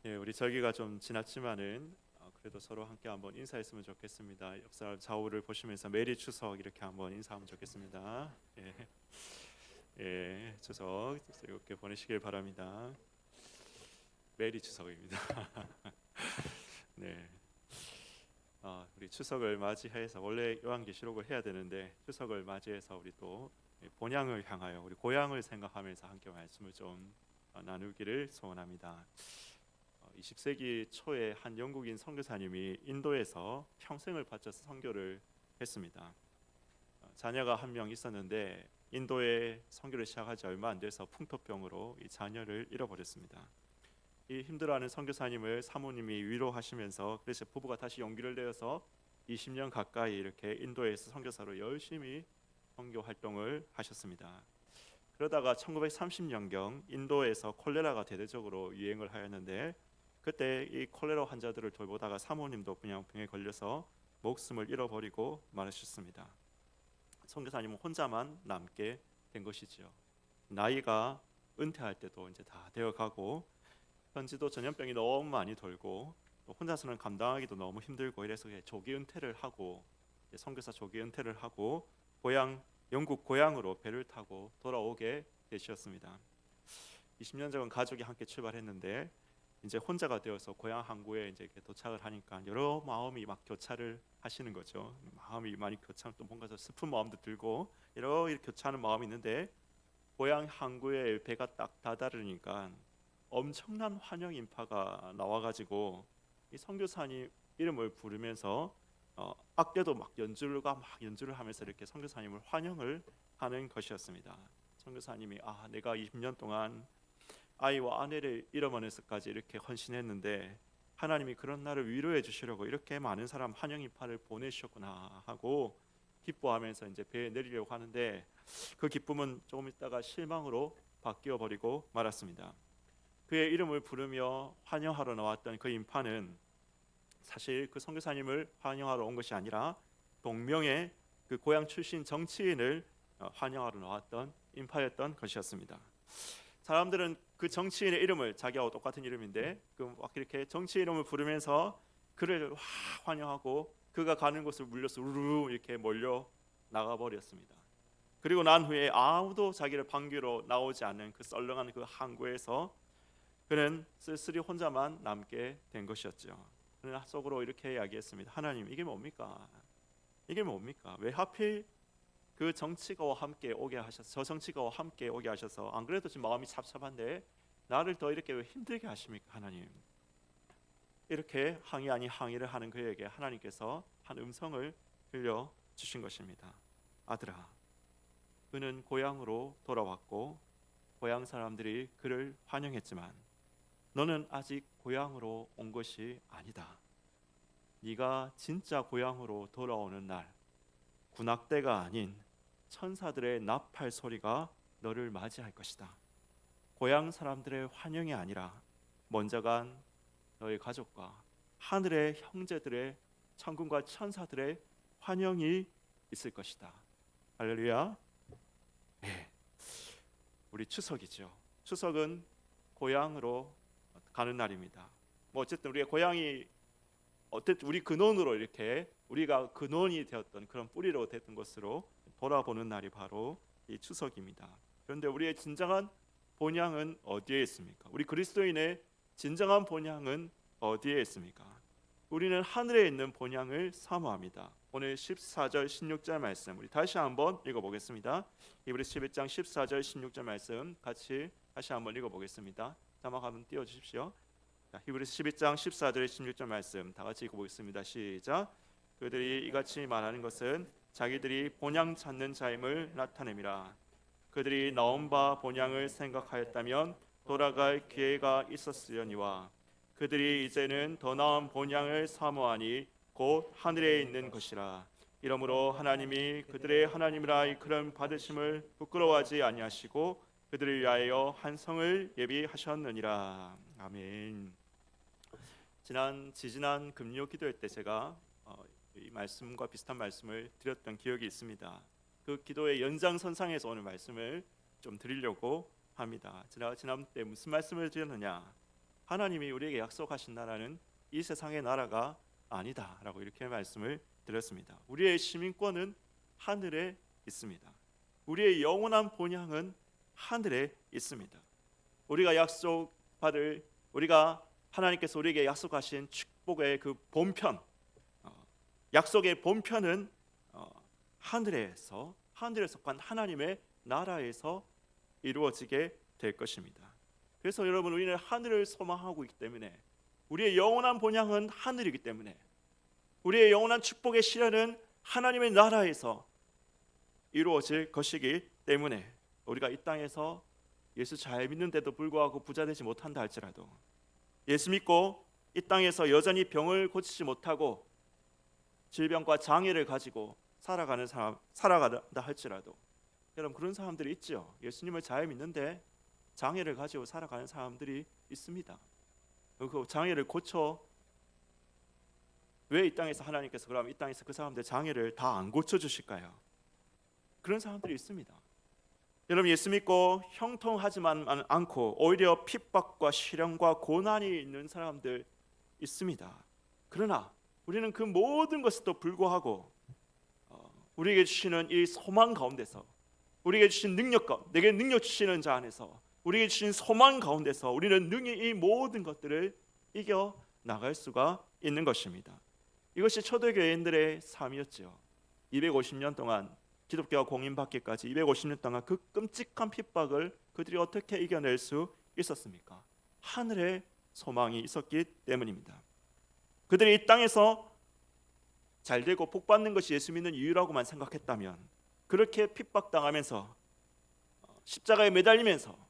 예, 우리 절기가 좀 지났지만은 그래도 서로 함께 한번 인사했으면 좋겠습니다. 옆 사람 좌우를 보시면서 메리 추석 이렇게 한번 인사하면 좋겠습니다. 예, 예, 추석 즐겁게 보내시길 바랍니다. 메리 추석입니다. 네, 우리 추석을 맞이해서 원래 요한계시록을 해야 되는데 추석을 맞이해서 우리 또 본향을 향하여 우리 고향을 생각하면서 함께 말씀을 좀 나누기를 소원합니다. 20세기 초에 한 영국인 선교사님이 인도에서 평생을 바쳐서 선교를 했습니다. 자녀가 한 명 있었는데 인도에 선교를 시작하지 얼마 안 돼서 풍토병으로 이 자녀를 잃어버렸습니다. 이 힘들어하는 선교사님을 사모님이 위로하시면서 그래서 부부가 다시 용기를 내어서 20년 가까이 이렇게 인도에서 선교사로 열심히 선교 활동을 하셨습니다. 그러다가 1930년경 인도에서 콜레라가 대대적으로 유행을 하였는데 그때 이 콜레라 환자들을 돌보다가 사모님도 그냥 병에 걸려서 목숨을 잃어버리고 말하셨습니다. 선교사님은 혼자만 남게 된 것이지요. 나이가 은퇴할 때도 이제 다 되어가고 현지도 전염병이 너무 많이 돌고 또 혼자서는 감당하기도 너무 힘들고 이래서 조기 은퇴를 하고 선교사 조기 은퇴를 하고 영국 고향으로 배를 타고 돌아오게 되셨습니다. 20년 전 가족이 함께 출발했는데 이제 혼자가 되어서 고향 항구에 이제 이렇게 도착을 하니까 여러 마음이 막 교차를 하시는 거죠. 마음이 많이 교차하면 또 뭔가 좀 슬픈 마음도 들고 여러 이렇게 교차하는 마음이 있는데 고향 항구에 배가 딱 다다르니까 엄청난 환영 인파가 나와가지고 이 선교사님 이름을 부르면서 악대도 막 연주를 하면서 이렇게 선교사님을 환영을 하는 것이었습니다. 선교사님이 내가 20년 동안 아이와 아내를 잃어버려서까지 이렇게 헌신했는데 하나님이 그런 나를 위로해 주시려고 이렇게 많은 사람 환영 인파를 보내주셨구나 하고 기뻐하면서 이제 배에 내리려고 하는데 그 기쁨은 조금 있다가 실망으로 바뀌어 버리고 말았습니다. 그의 이름을 부르며 환영하러 나왔던 그 인파는 사실 그 선교사님을 환영하러 온 것이 아니라 동명의 그 고향 출신 정치인을 환영하러 나왔던 인파였던 것이었습니다. 사람들은 그 정치인의 이름을 자기하고 똑같은 이름인데 막 이렇게 정치 이름을 부르면서 그를 환영하고 그가 가는 곳을 물려서 우르르 이렇게 몰려 나가 버렸습니다. 그리고 난 후에 아무도 자기를 반기러 나오지 않는 그 썰렁한 그 항구에서 그는 쓸쓸히 혼자만 남게 된 것이었죠. 그는 속으로 이렇게 이야기했습니다. 하나님, 이게 뭡니까? 이게 뭡니까? 왜 하필 그 정치가와 함께 오게 하셔서 저 정치가와 함께 오게 하셔서 안 그래도 지금 마음이 찹찹한데 나를 더 이렇게 왜 힘들게 하십니까? 하나님. 이렇게 항의 아닌 항의를 하는 그에게 하나님께서 한 음성을 들려 주신 것입니다. 아들아, 그는 고향으로 돌아왔고 고향 사람들이 그를 환영했지만 너는 아직 고향으로 온 것이 아니다. 네가 진짜 고향으로 돌아오는 날, 군악대가 아닌 천사들의 나팔 소리가 너를 맞이할 것이다. 고향 사람들의 환영이 아니라 먼저 간 너의 가족과 하늘의 형제들의 천군과 천사들의 환영이 있을 것이다. 할렐루야. 네, 우리 추석이죠. 추석은 고향으로 가는 날입니다. 뭐 어쨌든 우리의 고향이 어쨌든 우리 근원으로 이렇게 우리가 근원이 되었던 그런 뿌리로 됐던 것으로 돌아보는 날이 바로 이 추석입니다. 그런데 우리의 진정한 본향은 어디에 있습니까? 우리 그리스도인의 진정한 본향은 어디에 있습니까? 우리는 하늘에 있는 본향을 사모합니다. 오늘 14절 16절 말씀 우리 다시 한번 읽어보겠습니다. 히브리서 11장 14절 16절 말씀 같이 다시 한번 읽어보겠습니다. 자막 한번 띄워주십시오. 히브리서 12장 14절 16절 말씀 다 같이 읽어보겠습니다. 시작. 그들이 이같이 말하는 것은 자기들이 본향 찾는 자임을 나타냅니다. 그들이 나온 바 본향을 생각하였다면 돌아갈 기회가 있었으려니와 그들이 이제는 더 나은 본향을 사모하니 곧 하늘에 있는 것이라. 이러므로 하나님이 그들의 하나님이라 이끌음 받으심을 부끄러워하지 아니하시고 그들을 위하여 한 성을 예비하셨느니라. 아멘. 지지난 금요 기도회 때 제가 이 말씀과 비슷한 말씀을 드렸던 기억이 있습니다. 그 기도의 연장선상에서 오늘 말씀을 좀 드리려고 합니다. 제가 지난 때 무슨 말씀을 드렸느냐? 하나님이 우리에게 약속하신 나라는 이 세상의 나라가 아니다라고 이렇게 말씀을 드렸습니다. 우리의 시민권은 하늘에 있습니다. 우리의 영원한 본향은 하늘에 있습니다. 우리가 하나님께서 우리에게 약속하신 축복의 그 본편, 약속의 본편은 하늘에 속한 하나님의 나라에서 이루어지게 될 것입니다. 그래서 여러분, 우리는 하늘을 소망하고 있기 때문에, 우리의 영원한 본향은 하늘이기 때문에, 우리의 영원한 축복의 실현은 하나님의 나라에서 이루어질 것이기 때문에, 우리가 이 땅에서 예수 잘 믿는데도 불구하고 부자 되지 못한다 할지라도, 예수 믿고 이 땅에서 여전히 병을 고치지 못하고 질병과 장애를 가지고 살아간다 할지라도, 여러분, 그런 사람들이 있죠. 예수님을 잘 믿는데 장애를 가지고 살아가는 사람들이 있습니다. 그 장애를 고쳐, 왜 이 땅에서 하나님께서 그럼 이 땅에서 그 사람들 장애를 다 안 고쳐 주실까요? 그런 사람들이 있습니다. 여러분, 예수 믿고 형통하지만 않고 오히려 핍박과 시련과 고난이 있는 사람들 있습니다. 그러나 우리는 그 모든 것에도 불구하고 우리에게 주시는 이 소망 가운데서, 우리에게 주신 내게 능력 주시는 자 안에서, 우리에게 주신 소망 가운데서 우리는 능히 이 모든 것들을 이겨 나갈 수가 있는 것입니다. 이것이 초대교회인들의 삶이었죠. 250년 동안, 기독교가 공인받기까지 250년 동안 그 끔찍한 핍박을 그들이 어떻게 이겨낼 수 있었습니까? 하늘의 소망이 있었기 때문입니다. 그들이 이 땅에서 잘되고 복받는 것이 예수 믿는 이유라고만 생각했다면, 그렇게 핍박당하면서 십자가에 매달리면서,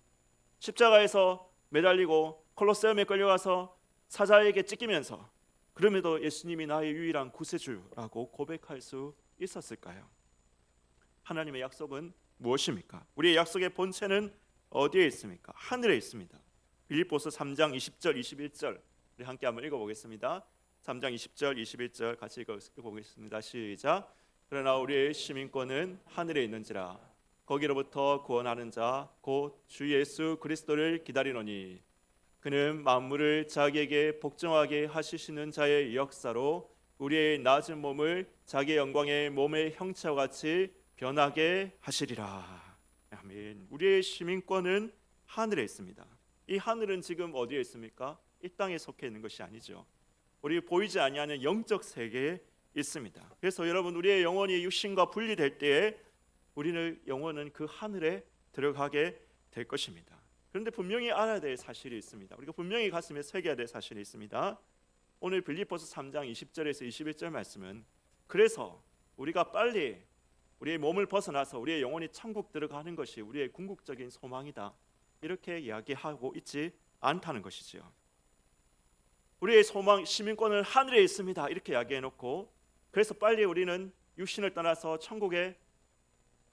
십자가에서 매달리고 콜로세움에 끌려가서 사자에게 찢기면서, 그럼에도 예수님이 나의 유일한 구세주라고 고백할 수 있었을까요? 하나님의 약속은 무엇입니까? 우리의 약속의 본체는 어디에 있습니까? 하늘에 있습니다. 빌립보서 3장 20절 21절 우리 함께 한번 읽어보겠습니다. 3장 20절 21절 같이 읽어보겠습니다. 시작. 그러나 우리의 시민권은 하늘에 있는지라 거기로부터 구원하는 자 곧 주 예수 그리스도를 기다리노니 그는 만물을 자기에게 복종하게 하시는 자의 역사로 우리의 낮은 몸을 자기의 영광의 몸의 형체와 같이 변하게 하시리라. 아멘. 우리의 시민권은 하늘에 있습니다. 이 하늘은 지금 어디에 있습니까? 이 땅에 속해 있는 것이 아니죠. 우리 보이지 아니하는 영적 세계에 있습니다. 그래서 여러분, 우리의 영혼이 육신과 분리될 때에 우리는 영혼은 그 하늘에 들어가게 될 것입니다. 그런데 분명히 알아야 될 사실이 있습니다. 우리가 분명히 가슴에 새겨야 될 사실이 있습니다. 오늘 빌립보서 3장 20절에서 21절 말씀은, 그래서 우리가 빨리 우리의 몸을 벗어나서 우리의 영혼이 천국 들어가는 것이 우리의 궁극적인 소망이다, 이렇게 이야기하고 있지 않다는 것이지요. 우리의 소망, 시민권은 하늘에 있습니다, 이렇게 이야기해놓고, 그래서 빨리 우리는 육신을 떠나서 천국에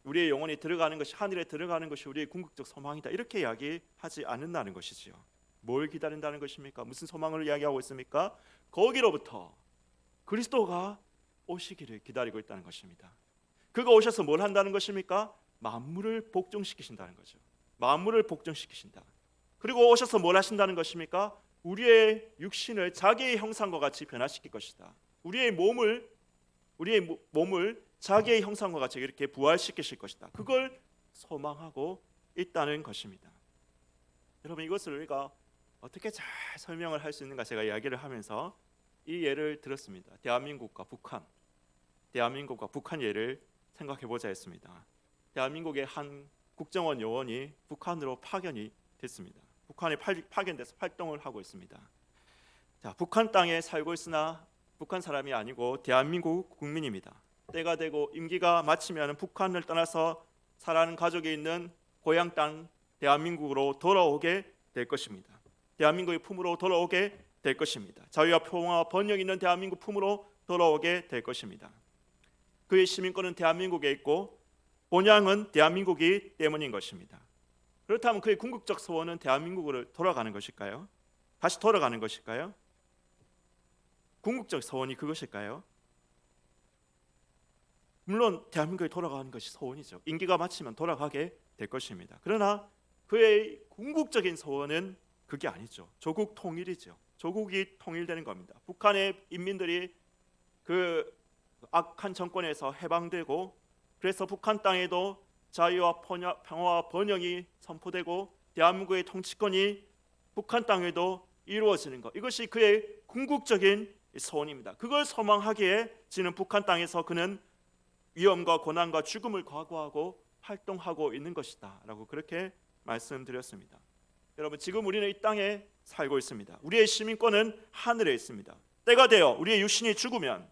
우리의 영혼이 들어가는 것이, 하늘에 들어가는 것이 우리의 궁극적 소망이다, 이렇게 이야기하지 않는다는 것이지요. 뭘 기다린다는 것입니까? 무슨 소망을 이야기하고 있습니까? 거기로부터 그리스도가 오시기를 기다리고 있다는 것입니다. 그가 오셔서 뭘 한다는 것입니까? 만물을 복종시키신다는 거죠. 만물을 복종시키신다. 그리고 오셔서 뭘 하신다는 것입니까? 우리의 육신을 자기의 형상과 같이 변화시킬 것이다. 우리의 몸을 자기의 형상과 같이 이렇게 부활시키실 것이다. 그걸 소망하고 있다는 것입니다. 여러분, 이것을 우리가 어떻게 잘 설명을 할 수 있는가, 제가 이야기를 하면서 이 예를 들었습니다. 대한민국과 북한 예를 생각해 보자 했습니다. 대한민국의 한 국정원 요원이 북한으로 파견이 됐습니다. 북한에 파견돼서 활동을 하고 있습니다. 자, 북한 땅에 살고 있으나 북한 사람이 아니고 대한민국 국민입니다. 때가 되고 임기가 마치면 북한을 떠나서 살아가는 가족이 있는 고향 땅 대한민국으로 돌아오게 될 것입니다. 대한민국의 품으로 돌아오게 될 것입니다. 자유와 평화와 번영이 있는 대한민국 품으로 돌아오게 될 것입니다. 그의 시민권은 대한민국에 있고 본향은 대한민국이 때문인 것입니다. 그렇다면 그의 궁극적 소원은 대한민국으로 돌아가는 것일까요? 다시 돌아가는 것일까요? 궁극적 소원이 그것일까요? 물론 대한민국에 돌아가는 것이 소원이죠. 임기가 마치면 돌아가게 될 것입니다. 그러나 그의 궁극적인 소원은 그게 아니죠. 조국 통일이죠. 조국이 통일되는 겁니다. 북한의 인민들이 그 악한 정권에서 해방되고, 그래서 북한 땅에도 자유와 평화와 번영이 선포되고 대한민국의 통치권이 북한 땅에도 이루어지는 것, 이것이 그의 궁극적인 소원입니다. 그걸 소망하기에 지는 북한 땅에서 그는 위험과 고난과 죽음을 각오하고 활동하고 있는 것이다 라고 그렇게 말씀드렸습니다. 여러분, 지금 우리는 이 땅에 살고 있습니다. 우리의 시민권은 하늘에 있습니다. 때가 되어 우리의 육신이 죽으면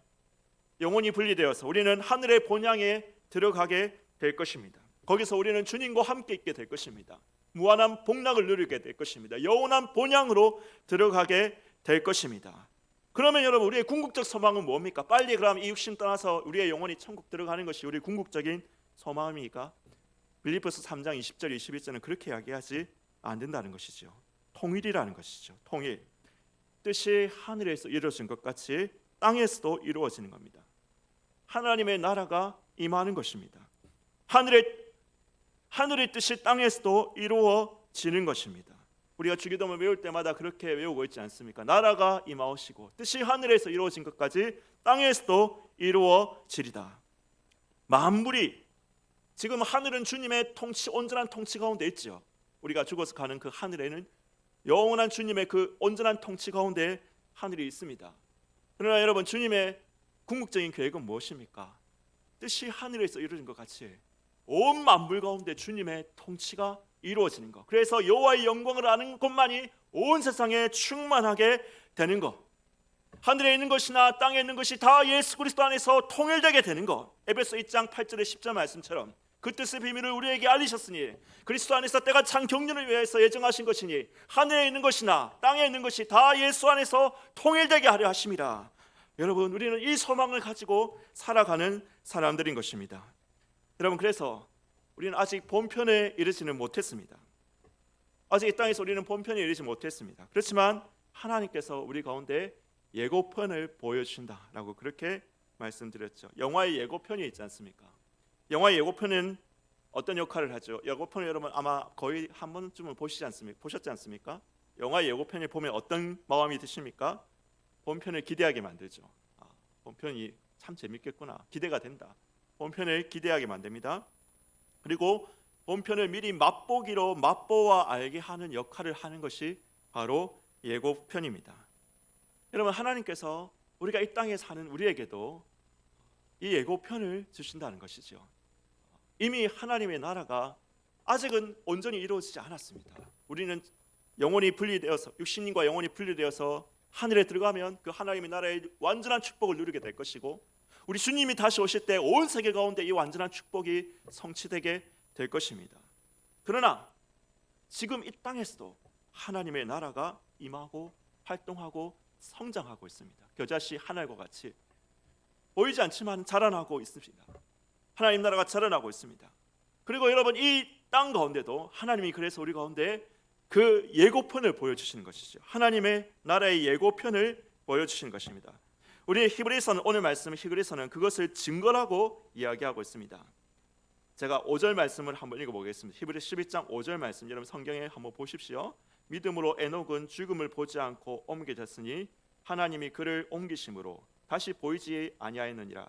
영혼이 분리되어서 우리는 하늘의 본향에 들어가게 될 것입니다. 거기서 우리는 주님과 함께 있게 될 것입니다. 무한한 복락을 누리게 될 것입니다. 영원한 본향으로 들어가게 될 것입니다. 그러면 여러분, 우리의 궁극적 소망은 뭡니까? 빨리 그럼 이 육신 떠나서 우리의 영혼이 천국 들어가는 것이 우리 궁극적인 소망입니까? 빌립보서 3장 20절 21절은 그렇게 이야기하지 않는다는 것이죠. 통일이라는 것이죠. 통일. 뜻이 하늘에서 이루어진 것 같이 땅에서도 이루어지는 겁니다. 하나님의 나라가 임하는 것입니다. 하늘의 뜻이 땅에서도 이루어지는 것입니다. 우리가 주기도문 외울 때마다 그렇게 외우고 있지 않습니까? 나라가 임하오시고 뜻이 하늘에서 이루어진 것까지 땅에서도 이루어지리다. 만물이, 지금 하늘은 주님의 통치, 온전한 통치 가운데 있죠. 우리가 죽어서 가는 그 하늘에는 영원한 주님의 그 온전한 통치 가운데 하늘이 있습니다. 그러나 여러분, 주님의 궁극적인 계획은 무엇입니까? 뜻이 하늘에서 이루어진 것 같이 온 만물 가운데 주님의 통치가 이루어지는 것. 그래서 여호와의 영광을 아는 것만이 온 세상에 충만하게 되는 것. 하늘에 있는 것이나 땅에 있는 것이 다 예수 그리스도 안에서 통일되게 되는 것. 에베소 1장 8절의 10절 말씀처럼 그 뜻의 비밀을 우리에게 알리셨으니 그리스도 안에서 때가 찬 경륜을 위해서 예정하신 것이니 하늘에 있는 것이나 땅에 있는 것이 다 예수 안에서 통일되게 하려 하심이라. 여러분, 우리는 이 소망을 가지고 살아가는 사람들인 것입니다. 여러분, 그래서 우리는 아직 본편에 이르지는 못했습니다. 아직 이 땅에서 우리는 본편에 이르지 못했습니다. 그렇지만 하나님께서 우리 가운데 예고편을 보여주신다라고 그렇게 말씀드렸죠. 영화의 예고편이 있지 않습니까? 영화의 예고편은 어떤 역할을 하죠? 예고편을 여러분 아마 거의 한 번쯤은 보셨지 않습니까? 영화의 예고편을 보면 어떤 마음이 드십니까? 본편을 기대하게 만들죠. 본편이 참 재밌겠구나, 기대가 된다. 본편을 기대하게 만듭니다. 그리고 본편을 미리 맛보기로 맛보아 알게 하는 역할을 하는 것이 바로 예고편입니다. 여러분, 하나님께서 우리가 이 땅에 사는 우리에게도 이 예고편을 주신다는 것이죠. 이미 하나님의 나라가 아직은 온전히 이루어지지 않았습니다. 우리는 영혼이 분리되어서, 육신과 영혼이 분리되어서 하늘에 들어가면 그 하나님의 나라의 완전한 축복을 누리게 될 것이고, 우리 주님이 다시 오실 때 온 세계 가운데 이 완전한 축복이 성취되게 될 것입니다. 그러나 지금 이 땅에서도 하나님의 나라가 임하고 활동하고 성장하고 있습니다. 겨자씨 하늘과 같이 보이지 않지만 자라나고 있습니다. 하나님 나라가 자라나고 있습니다. 그리고 여러분, 이 땅 가운데도 하나님이 그래서 우리 가운데 그 예고편을 보여주시는 것이죠. 하나님의 나라의 예고편을 보여주시는 것입니다. 우리 히브리서는, 오늘 말씀 히브리서는 그것을 증거라고 이야기하고 있습니다. 제가 5절 말씀을 한번 읽어보겠습니다. 히브리 11장 5절 말씀, 여러분 성경에 한번 보십시오. 믿음으로 에녹은 죽음을 보지 않고 옮겨졌으니 하나님이 그를 옮기심으로 다시 보이지 아니하였느니라.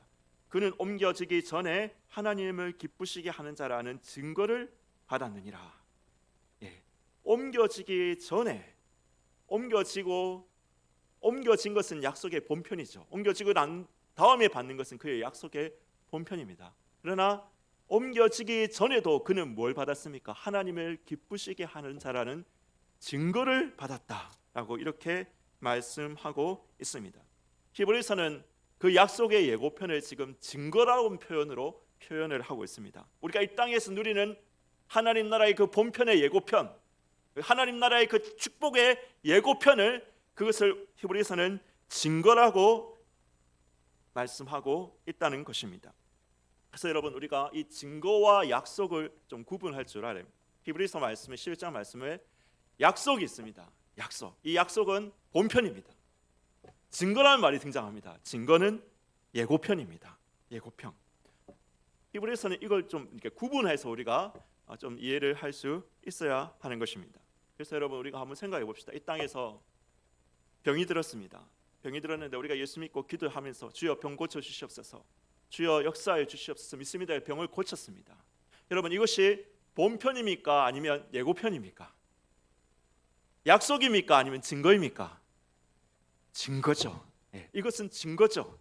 그는 옮겨지기 전에 하나님을 기쁘시게 하는 자라는 증거를 받았느니라. 옮겨지기 전에, 옮겨진 것은 약속의 본편이죠. 옮겨지고 난 다음에 받는 것은 그의 약속의 본편입니다. 그러나 옮겨지기 전에도 그는 뭘 받았습니까? 하나님을 기쁘시게 하는 자라는 증거를 받았다라고 이렇게 말씀하고 있습니다. 히브리서는 그 약속의 예고편을 지금 증거라는 표현으로 표현을 하고 있습니다. 우리가 이 땅에서 누리는 하나님 나라의 그 본편의 예고편, 하나님 나라의 그 축복의 예고편을, 그것을 히브리서는 증거라고 말씀하고 있다는 것입니다. 그래서 여러분, 우리가 이 증거와 약속을 좀 구분할 줄 알아요. 히브리서 말씀에 11장 말씀에 약속이 있습니다. 약속. 이 약속은 본편입니다. 증거라는 말이 등장합니다. 증거는 예고편입니다. 예고편. 히브리서는 이걸 좀 이렇게 구분해서 우리가 좀 이해를 할 수 있어야 하는 것입니다. 그래서 여러분 우리가 한번 생각해 봅시다. 이 땅에서 병이 들었습니다. 병이 들었는데 우리가 예수 믿고 기도하면서 주여 병 고쳐 주시옵소서, 주여 역사해 주시옵소서 믿습니다. 병을 고쳤습니다. 여러분 이것이 본편입니까? 아니면 예고편입니까? 약속입니까? 아니면 증거입니까? 증거죠. 이것은 증거죠.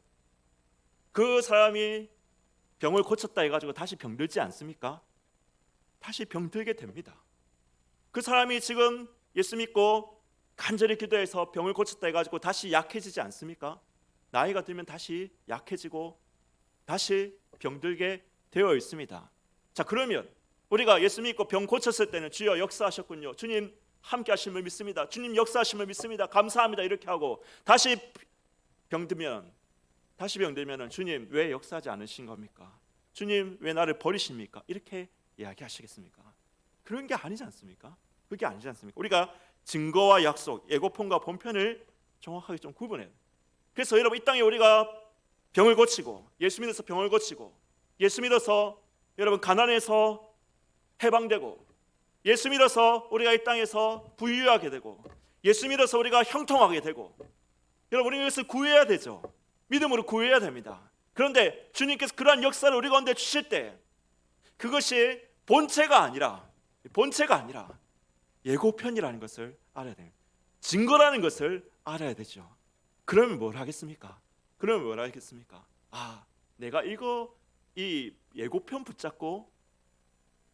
그 사람이 병을 고쳤다 해가지고 다시 병들지 않습니까? 다시 병들게 됩니다. 그 사람이 지금 예수 믿고 간절히 기도해서 병을 고쳤다 해가지고 다시 약해지지 않습니까? 나이가 들면 다시 약해지고 다시 병들게 되어 있습니다. 자, 그러면 우리가 예수 믿고 병 고쳤을 때는 주여 역사하셨군요, 주님 함께 하심을 믿습니다, 주님 역사하심을 믿습니다, 감사합니다 이렇게 하고 다시 병들면 주님 왜 역사하지 않으신 겁니까? 주님 왜 나를 버리십니까? 이렇게 이야기하시겠습니까? 그런 게 아니지 않습니까? 그게 아니지 않습니까? 우리가 증거와 약속, 예고편과 본편을 정확하게 좀 구분해요. 그래서 여러분 이 땅에 우리가 병을 고치고 예수 믿어서 병을 고치고 예수 믿어서 여러분 가난에서 해방되고 예수 믿어서 우리가 이 땅에서 부유하게 되고 예수 믿어서 우리가 형통하게 되고 여러분 우리가 이것을 구해야 되죠. 믿음으로 구해야 됩니다. 그런데 주님께서 그러한 역사를 우리 가운데 주실 때 그것이 본체가 아니라 예고편이라는 것을 알아야 됩니다. 증거라는 것을 알아야 되죠. 그러면 뭘 하겠습니까? 내가 이 예고편 붙잡고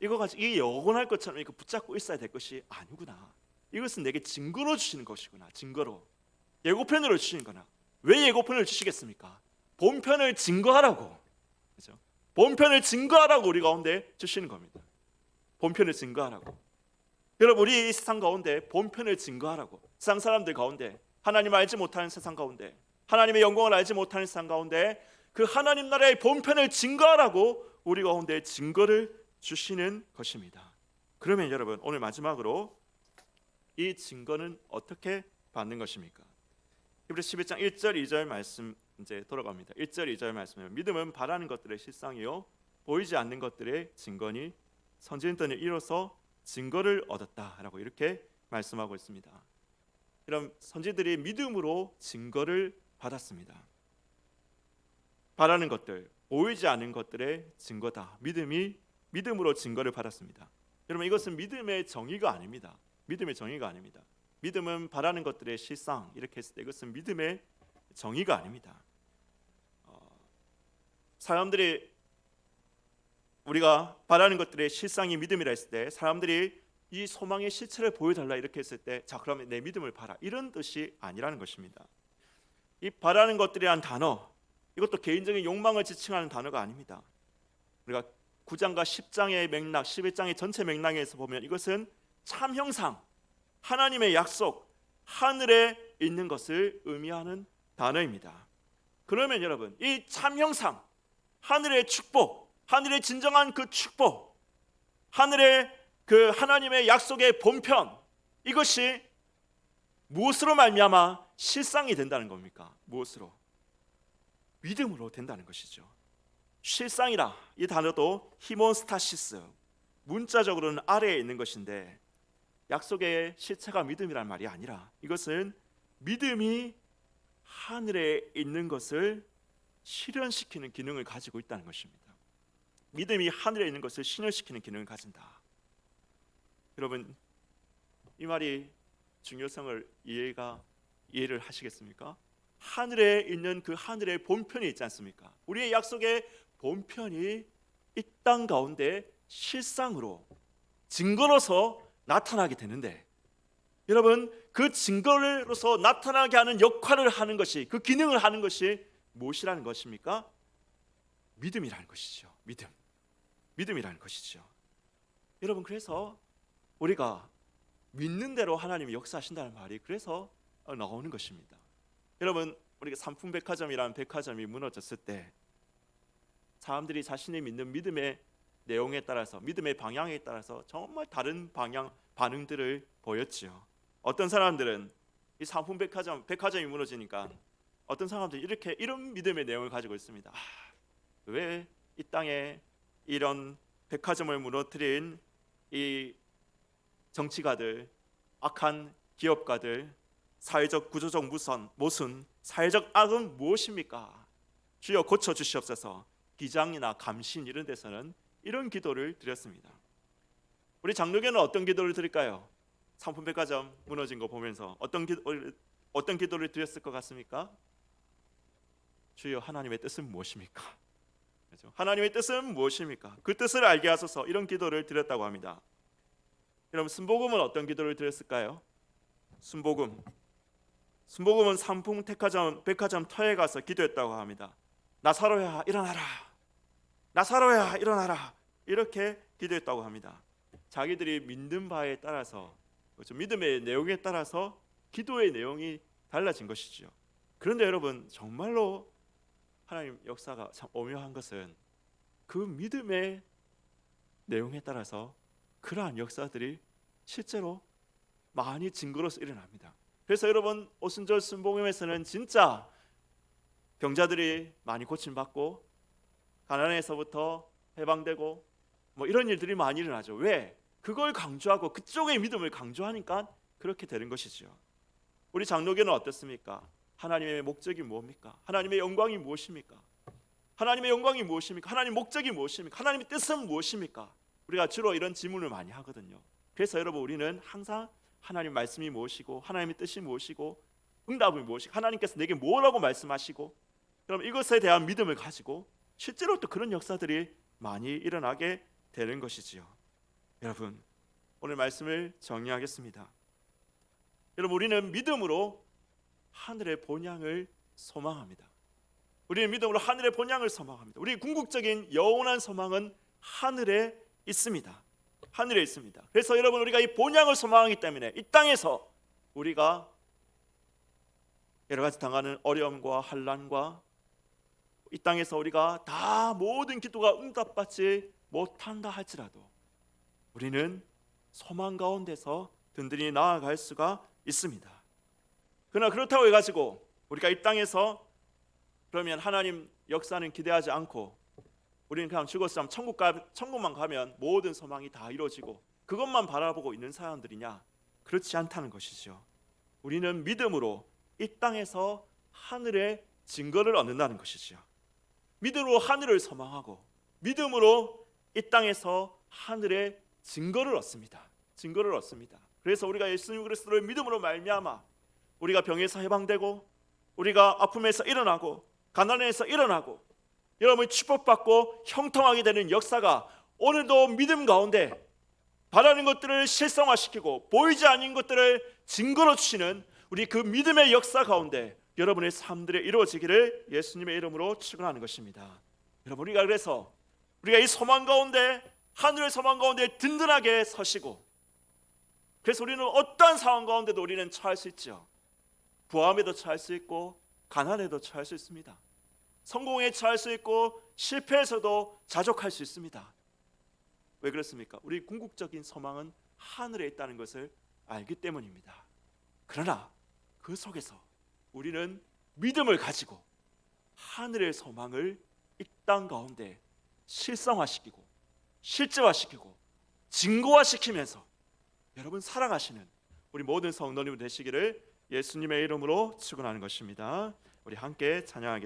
이거 가지고 이 영원할 것처럼 이거 붙잡고 있어야 될 것이 아니구나. 이것은 내게 증거로 주시는 것이구나. 증거로, 예고편으로 주시는 거나. 왜 예고편을 주시겠습니까? 본편을 증거하라고. 그렇죠? 본편을 증거하라고 우리 가운데 주시는 겁니다. 본편을 증거하라고. 여러분 우리 이 세상 가운데 본편을 증거하라고. 세상 사람들 가운데 하나님을 알지 못하는 세상 가운데 하나님의 영광을 알지 못하는 세상 가운데 그 하나님 나라의 본편을 증거하라고 우리 가운데 증거를 주시는 것입니다. 그러면 여러분 오늘 마지막으로 이 증거는 어떻게 받는 것입니까? 히브리서 11장 1절 2절 말씀 이제 돌아갑니다. 1절 2절 말씀은 믿음은 바라는 것들의 실상이요 보이지 않는 것들의 증거니 선지자들은 이로써 증거를 얻었다라고 이렇게 말씀하고 있습니다. 이런 선지들이 믿음으로 증거를 받았습니다. 바라는 것들, 보이지 않는 것들의 증거다. 믿음으로 증거를 받았습니다. 여러분 이것은 믿음의 정의가 아닙니다. 믿음은 바라는 것들의 실상 이렇게 했을 때 이것은 믿음의 정의가 아닙니다. 사람들이 우리가 바라는 것들의 실상이 믿음이라 했을 때 사람들이 이 소망의 실체를 보여달라 이렇게 했을 때 자 그러면 내 믿음을 봐라 이런 뜻이 아니라는 것입니다. 이 바라는 것들이란 단어 이것도 개인적인 욕망을 지칭하는 단어가 아닙니다. 우리가 9장과 10장의 맥락 11장의 전체 맥락에서 보면 이것은 참형상 하나님의 약속 하늘에 있는 것을 의미하는 단어입니다. 그러면 여러분 이 참형상 하늘의 축복 하늘의 진정한 그 축복 하늘의 그 하나님의 약속의 본편 이것이 무엇으로 말미암아 실상이 된다는 겁니까? 무엇으로? 믿음으로 된다는 것이죠. 실상이라 이 단어도 히몬스타시스 문자적으로는 아래에 있는 것인데 약속의 실체가 믿음이란 말이 아니라 이것은 믿음이 하늘에 있는 것을 실현시키는 기능을 가지고 있다는 것입니다. 믿음이 하늘에 있는 것을 실현시키는 기능을 가진다. 여러분 이 말이 중요성을 이해를 하시겠습니까? 하늘에 있는 그 하늘의 본편이 있지 않습니까? 우리의 약속의 본편이 이 땅 가운데 실상으로 증거로서 나타나게 되는데 여러분 그 증거로서 나타나게 하는 역할을 하는 것이 그 기능을 하는 것이 무엇이라는 것입니까? 믿음이라는 것이죠. 믿음이라는 것이죠. 여러분 그래서 우리가 믿는 대로 하나님이 역사하신다는 말이 그래서 나오는 것입니다. 여러분 우리가 삼풍백화점이라는 백화점이 무너졌을 때 사람들이 자신이 믿는 믿음의 내용에 따라서 믿음의 방향에 따라서 정말 다른 반응들을 보였지요. 어떤 사람들은 이 백화점이 무너지니까 어떤 사람들이 이런 믿음의 내용을 가지고 있습니다. 왜 이 땅에 이런 백화점을 무너뜨린 이 정치가들 악한 기업가들, 사회적 구조적 모순, 사회적 악은 무엇입니까? 주여 고쳐주시옵소서. 기장이나 감신 이런 데서는 이런 기도를 드렸습니다. 우리 장로교는 어떤 기도를 드릴까요? 상품백화점 무너진 거 보면서 어떤 기도를 드렸을 것 같습니까? 주여 하나님의 뜻은 무엇입니까? 그렇죠? 하나님의 뜻은 무엇입니까? 그 뜻을 알게 하소서. 이런 기도를 드렸다고 합니다. 여러분, 순복음은 어떤 기도를 드렸을까요? 순복음은 상품 백화점 터에 가서 기도했다고 합니다. 나사로야 일어나라, 나사로야 일어나라, 이렇게 기도했다고 합니다. 자기들이 믿는 바에 따라서, 그렇죠? 믿음의 내용에 따라서 기도의 내용이 달라진 것이죠. 그런데 여러분, 정말로 하나님 역사가 참 오묘한 것은 그 믿음의 내용에 따라서 그러한 역사들이 실제로 많이 증거로서 일어납니다. 그래서 여러분, 오순절 순복음에서는 진짜 병자들이 많이 고침받고 가난에서부터 해방되고 뭐 이런 일들이 많이 일어나죠. 왜? 그걸 강조하고 그쪽의 믿음을 강조하니까 그렇게 되는 것이죠. 우리 장로교는 어떻습니까? 하나님의 목적이 무엇입니까? 하나님의 영광이 무엇입니까? 하나님의 영광이 무엇입니까? 하나님의 목적이 무엇입니까? 하나님의 뜻은 무엇입니까? 우리가 주로 이런 질문을 많이 하거든요. 그래서 여러분, 우리는 항상 하나님 말씀이 무엇이고 하나님의 뜻이 무엇이고 응답이 무엇이고 하나님께서 내게 뭐라고 말씀하시고, 그럼 이것에 대한 믿음을 가지고 실제로 또 그런 역사들이 많이 일어나게 되는 것이지요. 여러분, 오늘 말씀을 정리하겠습니다. 여러분, 우리는 믿음으로 하늘의 본향을 소망합니다. 우리는 믿음으로 하늘의 본향을 소망합니다. 우리의 궁극적인 영원한 소망은 하늘에 있습니다. 하늘에 있습니다. 그래서 여러분, 우리가 이 본향을 소망하기 때문에 이 땅에서 우리가 여러 가지 당하는 어려움과 환난과 이 땅에서 우리가 다 모든 기도가 응답받지 못한다 할지라도 우리는 소망 가운데서 든든히 나아갈 수가 있습니다. 그러나 그렇다고 해가지고 우리가 이 땅에서 그러면 하나님 역사는 기대하지 않고 우리는 그냥 죽었으면 천국만 가면 모든 소망이 다 이루어지고 그것만 바라보고 있는 사람들이냐? 그렇지 않다는 것이죠. 우리는 믿음으로 이 땅에서 하늘의 증거를 얻는다는 것이죠. 믿음으로 하늘을 소망하고 믿음으로 이 땅에서 하늘의 증거를 얻습니다. 증거를 얻습니다. 그래서 우리가 예수님 그리스도를 믿음으로 말미암아 우리가 병에서 해방되고 우리가 아픔에서 일어나고 가난에서 일어나고 여러분이 축복받고 형통하게 되는 역사가 오늘도 믿음 가운데 바라는 것들을 실성화시키고 보이지 않는 것들을 증거로 주시는 우리 그 믿음의 역사 가운데 여러분의 삶들이 이루어지기를 예수님의 이름으로 축원하는 것입니다. 여러분, 우리가 그래서 우리가 이 소망 가운데 하늘의 소망 가운데 든든하게 서시고, 그래서 우리는 어떠한 상황 가운데도 우리는 처할 수 있죠. 부함에도 처할 수 있고 가난에도 처할 수 있습니다. 성공에 처할 수 있고 실패에서도 자족할 수 있습니다. 왜 그렇습니까? 우리 궁극적인 소망은 하늘에 있다는 것을 알기 때문입니다. 그러나 그 속에서 우리는 믿음을 가지고 하늘의 소망을 이 땅 가운데 실성화시키고 실제화시키고 증거화시키면서 여러분 살아가시는 우리 모든 성도님 되시기를 예수님의 이름으로 축원하는 것입니다. 우리 함께 찬양하겠습니다.